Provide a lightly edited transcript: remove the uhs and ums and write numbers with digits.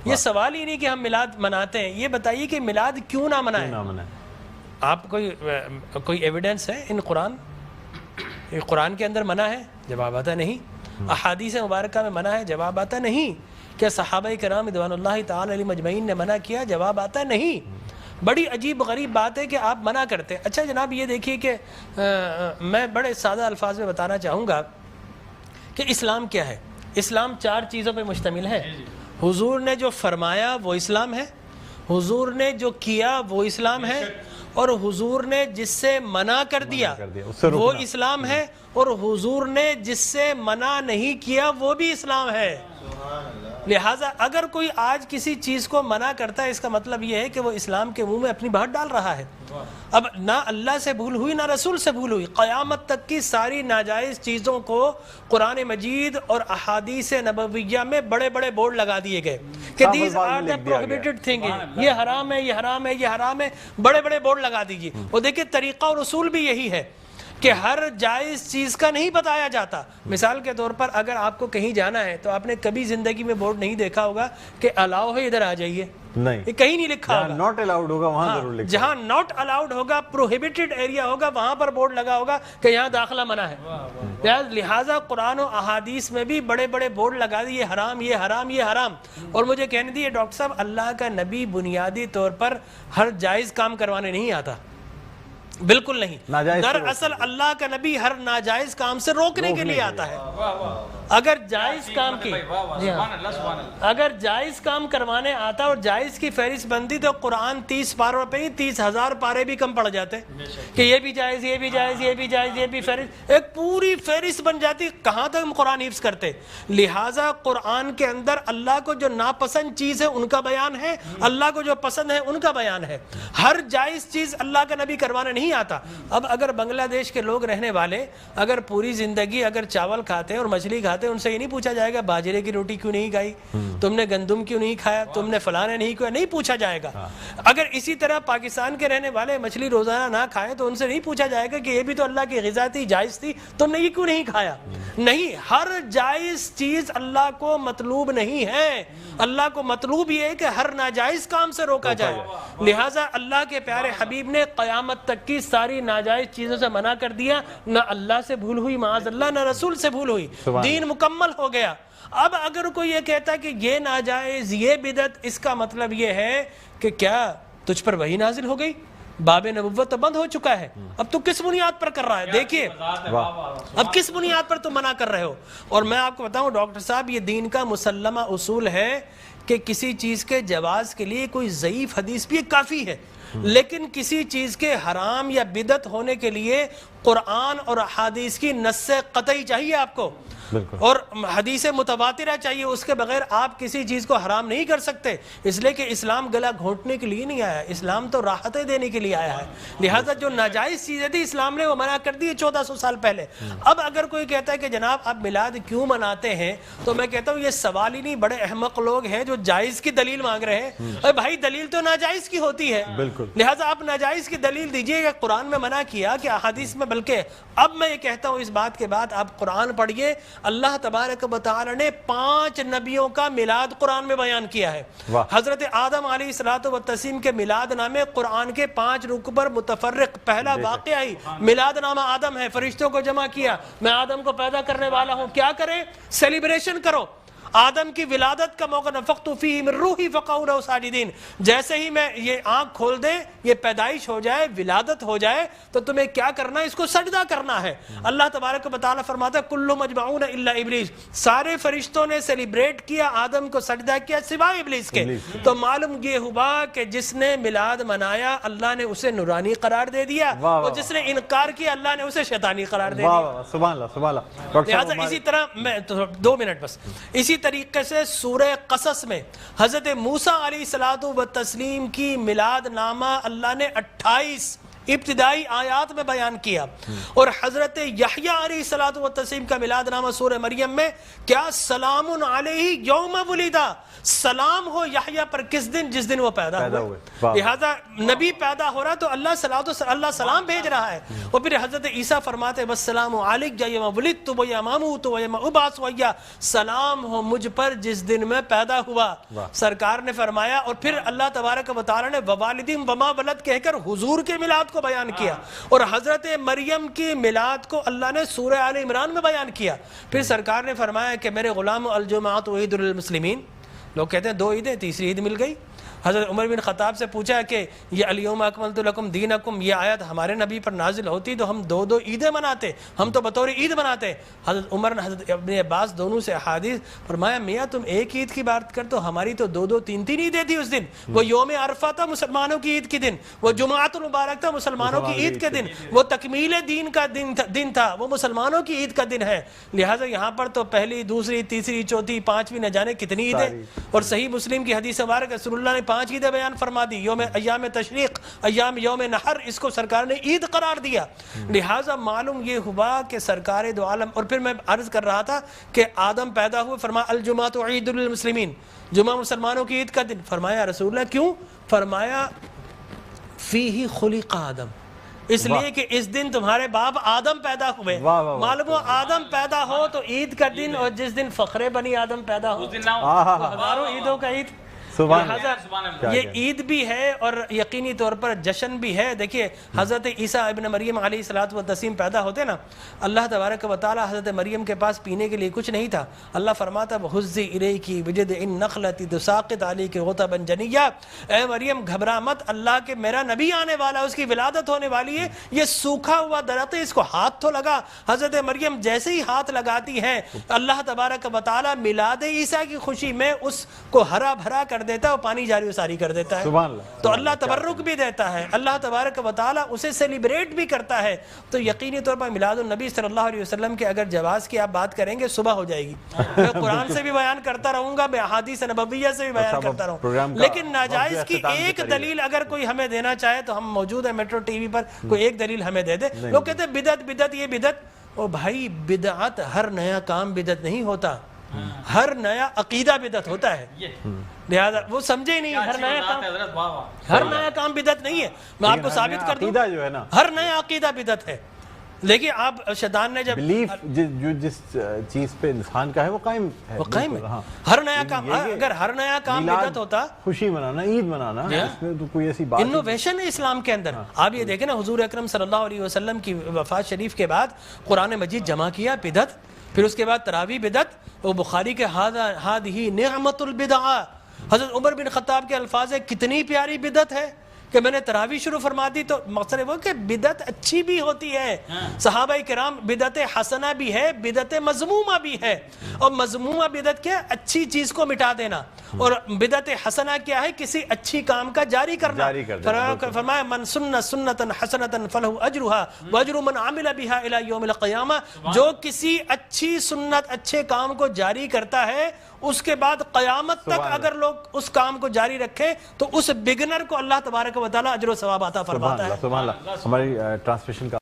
یہ سوال ہی نہیں کہ ہم میلاد مناتے ہیں، یہ بتائیے کہ میلاد کیوں نہ منائیں؟ آپ کوئی ایویڈنس ہے ان قرآن کے اندر منع ہے؟ جواب آتا نہیں۔ احادیث مبارکہ میں منع ہے؟ جواب آتا نہیں۔ کیا صحابہ کرام رضوان اللہ تعالی علیہ مجمعین نے منع کیا؟ جواب آتا نہیں۔ بڑی عجیب غریب بات ہے کہ آپ منع کرتے ہیں۔ اچھا جناب یہ دیکھیے کہ میں بڑے سادہ الفاظ میں بتانا چاہوں گا کہ اسلام کیا ہے۔ اسلام 4 چیزوں پہ مشتمل ہے۔ حضور نے جو فرمایا وہ اسلام ہے، حضور نے جو کیا وہ اسلام ہے، اور حضور نے جس سے منع کر دیا وہ اسلام ہے، اور حضور نے جس سے منع نہیں کیا وہ بھی اسلام ہے۔ لہٰذا اگر کوئی آج کسی چیز کو منع کرتا ہے، اس کا مطلب یہ ہے کہ وہ اسلام کے منہ میں اپنی بات ڈال رہا ہے۔ اب نہ اللہ سے بھول ہوئی نہ رسول سے بھول ہوئی، قیامت تک کی ساری ناجائز چیزوں کو قرآن مجید اور احادیث نبویہ میں بڑے بڑے بورڈ لگا دیے گئے کہ these are the prohibited thing, یہ حرام ہے، یہ حرام ہے، یہ حرام ہے، بڑے بڑے بورڈ لگا دیجیے۔ اور دیکھیں طریقہ اور اصول بھی یہی ہے کہ ہر جائز چیز کا نہیں بتایا جاتا۔ مثال کے طور پر اگر آپ کو کہیں جانا ہے تو آپ نے کبھی زندگی میں بورڈ نہیں دیکھا ہوگا کہ الاؤ ہے ادھر آ جائیے، یہ کہیں نہیں لکھا ہوگا۔ ناٹ الاؤڈ ہوگا وہاں ضرور لکھا، جہاں ناٹ الاؤڈ ہوگا، پروہیبٹڈ ایریا ہوگا، وہاں پر بورڈ لگا ہوگا کہ یہاں داخلہ منع ہے۔ لہٰذا قرآن و احادیث میں بھی بڑے بڑے بورڈ لگا دیے، یہ حرام، یہ حرام، یہ حرام۔ اور مجھے کہنے دیے ڈاکٹر صاحب، اللہ کا نبی بنیادی طور پر ہر جائز کام کروانے نہیں آتا، بالکل نہیں۔ دراصل اللہ کا نبی ہر ناجائز کام سے روکنے کے لیے آتا ہے۔ اگر جائز کام کی اگر جائز کام کروانے آتا اور جائز کی فہرست بنتی تو قرآن 30 پاروں پہ ہی 30,000 پارے بھی کم پڑ جاتے کہ یہ بھی جائز، یہ بھی جائز، یہ بھی جائز، یہ بھی فہرست، ایک پوری فہرست بن جاتی۔ کہاں تک ہم قرآن حفظ کرتے؟ لہٰذا قرآن کے اندر اللہ کو جو ناپسند چیز ہے ان کا بیان ہے، اللہ کو جو پسند ہے ان کا بیان ہے۔ ہر جائز چیز اللہ کا نبی کروانے نہیں آتا۔ اب اگر بنگلہ دیش کے لوگ رہنے والے اگر پوری زندگی اگر چاول کھاتے ہیں اور مچھلی کھاتے ہیں، ان سے یہ نہیں پوچھا جائے گا باجرے کی روٹی کیوں نہیں کھائی، تم نے گندم کیوں نہیں کھایا، تم نے فلانے نہیں کھایا، نہیں پوچھا جائے گا۔ اگر اسی طرح پاکستان کے رہنے والے مچھلی روزانہ نہ کھائیں تو ان سے نہیں پوچھا جائے گا کہ یہ بھی تو اللہ کی غذا تھی، جائز تھی، تم نے یہ کیوں نہیں کھایا۔ نہیں، ہر جائز چیز اللہ کو مطلوب نہیں ہے، اللہ کو مطلوب یہ ہے کہ ہر ناجائز کام سے روکا جائے۔ لہٰذا اللہ کے پیارے حبیب نے قیامت تک کی ساری ناجائز چیزوں سے منع کر دیا، نہ اللہ سے بھول ہوئی معاذ اللہ، نہ رسول سے بھول ہوئی، دین مکمل ہو گیا۔ اب اگر کوئی یہ کہتا ہے کہ یہ ناجائز، یہ بدعت، اس کا مطلب یہ ہے کہ کیا تجھ پر وحی نازل ہو گئی؟ باب نبوت تو بند ہو چکا ہے، اب تو کس بنیاد پر کر رہا ہے؟ دیکھیے اب کس بنیاد پر تم منع کر رہے ہو۔ اور میں آپ کو بتاؤں ڈاکٹر صاحب، یہ دین کا مسلمہ اصول ہے کہ کسی چیز کے جواز کے لیے کوئی ضعیف حدیث بھی کافی ہے، لیکن کسی چیز کے حرام یا بدعت ہونے کے لیے قرآن اور احادیث کی نص قطعی چاہیے آپ کو، اور حدیث متواترہ چاہیے، اس کے بغیر آپ کسی چیز کو حرام نہیں کر سکتے۔ اس لیے کہ اسلام گلا گھونٹنے کے لیے نہیں آیا، اسلام تو راحتیں دینے کے لیے آیا ہے۔ لہٰذا جو ناجائز چیزیں تھی اسلام نے وہ منع کر دی 1400 سال پہلے۔ اب اگر کوئی کہتا ہے کہ جناب آپ میلاد کیوں مناتے ہیں، تو میں کہتا ہوں یہ سوال ہی نہیں، بڑے احمق لوگ ہیں جو جائز کی دلیل مانگ رہے ہیں۔ ارے بھائی دلیل تو ناجائز کی ہوتی ہے، لہٰذا آپ ناجائز کی دلیل دیجئے کہ قرآن میں منع کیا کہ احادیث میں، بلکہ اب میں یہ کہتا ہوں اس بات کے بعد آپ قرآن پڑھیے، اللہ تبارک و تعالی نے 5 نبیوں کا میلاد قرآن میں بیان کیا ہے۔ حضرت آدم علیہ الصلوۃ والتسلیم کے میلاد نامے قرآن کے 5 رکوع پر متفرق پہلا واقعہ ہی میلاد نامہ آدم ہے۔ فرشتوں کو جمع کیا، میں آدم کو پیدا کرنے والا ہوں، کیا کریں؟ سیلیبریشن کرو۔ آدم کی ولادت کا موقع، نفخت فیہ من روحی فقعوا لہ ساجدین، جیسے ہی میں یہ آنکھ کھول دے، یہ پیدائش ہو جائے، ولادت ہو جائے، تو تمہیں کیا کرنا ہے؟ اس کو سجدہ کرنا ہے۔ اللہ تبارک و تعالیٰ فرماتا ہے کل مجمعون الا ابلیس، سارے فرشتوں نے سیلیبریٹ کیا، آدم کو سجدہ کیا سوائے ابلیس کے۔ تو معلوم یہ ہوا کہ جس نے میلاد منایا اللہ نے اسے نورانی قرار دے دیا، اور جس نے انکار کیا اللہ نے اسے شیطانی قرار دے دیا۔ سبحان اللہ سبحان اللہ۔ لہٰذا اسی طرح میں 2 منٹ بس، اسی طریقے سے سورہ قصص میں حضرت موسیٰ علیہ الصلوۃ والتسلیم کی میلاد نامہ اللہ نے 28 ابتدائی آیات میں بیان کیا. اور حضرت یحییٰ علیہ الصلوۃ والتسلیم کا میلاد نامہ سورہ مریم میں کیا سلام علیہ یوم ولدا، سلام ہو یحییٰ پر کس دن؟ جس دن وہ پیدا ہوئے. لہذا نبی پیدا ہو رہا تو اللہ سلام بھیج رہا ہے. اور پھر حضرت عیسیٰ فرماتے والسلام علیک یوم ولدت و یوم اموت و یوم ابعث حیا، سلام ہو مجھ پر جس دن میں پیدا ہوا. سرکار نے فرمایا. اور پھر اللہ تبارک و تعالی نے ووالدین وما ولد کہہ کر حضور کے میلاد کو بیان کیا. اور حضرت مریم کی میلاد کو اللہ نے سورہ آل عمران میں بیان کیا. پھر سرکار نے فرمایا کہ میرے غلام الجمعۃ عید للمسلمین. لوگ کہتے ہیں 2 عیدیں، تیسری عید مل گئی. حضرت عمر بن خطاب سے پوچھا کہ یہ الیوم اکملت لکم دینکم، یہ آیت ہمارے نبی پر نازل ہوتی تو ہم 2 عیدیں مناتے، ہم تو بطور عید مناتے. حضرت عمر نے حضرت ابن عباس دونوں سے احادیث فرمایا میاں تم ایک عید کی بات کر تو ہماری تو 2 3 عیدیں تھی اس دن. وہ یوم عرفہ تھا مسلمانوں کی عید کے دن، وہ جمعۃ المبارک تھا مسلمانوں کی عید کے دن، وہ تکمیل دین کا دن تھا، وہ مسلمانوں کی عید کا دن ہے. لہٰذا یہاں پر تو پہلی، دوسری، تیسری، چوتھی، 5ویں نہ جانے کتنی عیدیں. اور صحیح مسلم کی حدیث مبارک رسول اللہ نے 5 عیدیں بیان فرما دی. ایام تشریق، یوم نحر، اس کو سرکار نے عید قرار دیا. لہٰذا معلوم یہ ہوا کہ سرکار دو عالم. اور پھر میں عرض کر رہا تھا کہ آدم پیدا ہوئے، فرمایا الجمعۃ عید للمسلمین، جمعہ مسلمانوں کی عید کا دن. فرمایا رسول اللہ کیوں؟ فرمایا فیہ خلق آدم، اس لیے کہ اس دن تمہارے باپ آدم پیدا ہوئے. معلوم ہو آدم پیدا ہو تو عید کا دن، اور جس دن فخر بنی آدم پیدا ہو ہزاروں عیدوں کا عید. یہ عید بھی ہے اور یقینی طور پر جشن بھی ہے. دیکھیے حضرت عیسیٰ ابن مریم علیہ الصلوۃ والتسلیم پیدا ہوتے نا، اللہ تبارک و تعالی حضرت مریم کے پاس پینے کے لیے کچھ نہیں تھا. اللہ فرماتا وَهُزِّ إِلَيْكِ بِجِذْعِ النَّخْلَةِ تُسَاقِطْ عَلَيْكِ رُطَبًا جَنِيًّا، اے مریم گھبرا مت، اللہ کے میرا نبی آنے والا، اس کی ولادت ہونے والی ہے. یہ سوکھا ہوا درخت ہے، اس کو ہاتھ تو لگا. حضرت مریم جیسے ہی ہاتھ لگاتی ہیں اللہ تبارک و تعالی میلاد عیسیٰ کی خوشی میں اس کو ہرا بھرا کر دیتا ہے اور پانی جاری و ساری کر دیتا ہے. تو اللہ تبرک بھی دیتا ہے، اللہ تبارک و تعالی اسے سیلیبریٹ بھی کرتا ہے. تو یقینی طور پر میلاد النبی صلی اللہ علیہ وسلم کے اگر جواز کی آپ بات کریں گے صبح ہو جائے گی. میں قرآن سے بھی بیان کرتا رہوں گا، میں احادیث نبویہ سے بھی بیان کرتا رہوں گا. لیکن ناجائز کی ایک دلیل اگر کوئی ہمیں دینا چاہے تو ہم موجود ہیں میٹرو ٹی وی پر، کوئی ایک دلیل ہمیں دے دے. لوگ کہتے ہیں بدعت یہ بدعت. او بھائی بدعت، ہر نیا کام بدعت نہیں ہوتا، ہر نیا عقیدہ بدعت ہوتا ہے. لہذا وہ سمجھے ہی نہیں، ہر نیا کام بدعت نہیں ہے. میں آپ کو ثابت کر دوں ہر نیا عقیدہ بدعت ہے. لیکن آپ شیطان نے جب بلیف جو جس چیز پہ انسان کا ہے وہ قائم ہے، ہر نیا کام، اگر ہر نیا کام بدعت ہوتا، خوشی منانا، عید منانا، اس میں تو کوئی ایسی بات نہیں. انوویشن ہے اسلام کے اندر. آپ یہ دیکھیں نا حضور اکرم صلی اللہ علیہ وسلم کی وفات شریف کے بعد قرآن مجید جمع کیا، بدعت. پھر اس کے بعد تراویح بدعت. وہ بخاری کے ہذہ نعمت البدع. حضرت عمر بن خطاب کے الفاظ ہے کتنی پیاری بدعت ہے کہ میں نے تراویح شروع فرما دی. تو مقصد وہ کہ بدعت اچھی بھی ہوتی ہے. صحابہ کرام بدعت حسنہ بھی ہے، بدعت مذمومہ بھی ہے. اور مذمومہ بدعت کیا؟ اچھی چیز کو مٹا دینا. اور بدعت حسنہ کیا ہے؟ کسی اچھی کام کا جاری کرنا. فرمایا من سن سنتا حسنتا فلہ اجرھا واجر من عمل بها الى یوم القیامہ. جو کسی اچھی سنت، اچھے کام کو جاری کرتا ہے، اس کے بعد قیامت تک اگر لوگ اس کام کو جاری رکھیں تو اس بگنر کو اللہ تبارک و تعالی اجر و ثواب عطا فرماتا ہے. ہماری ٹرانسمیشن کا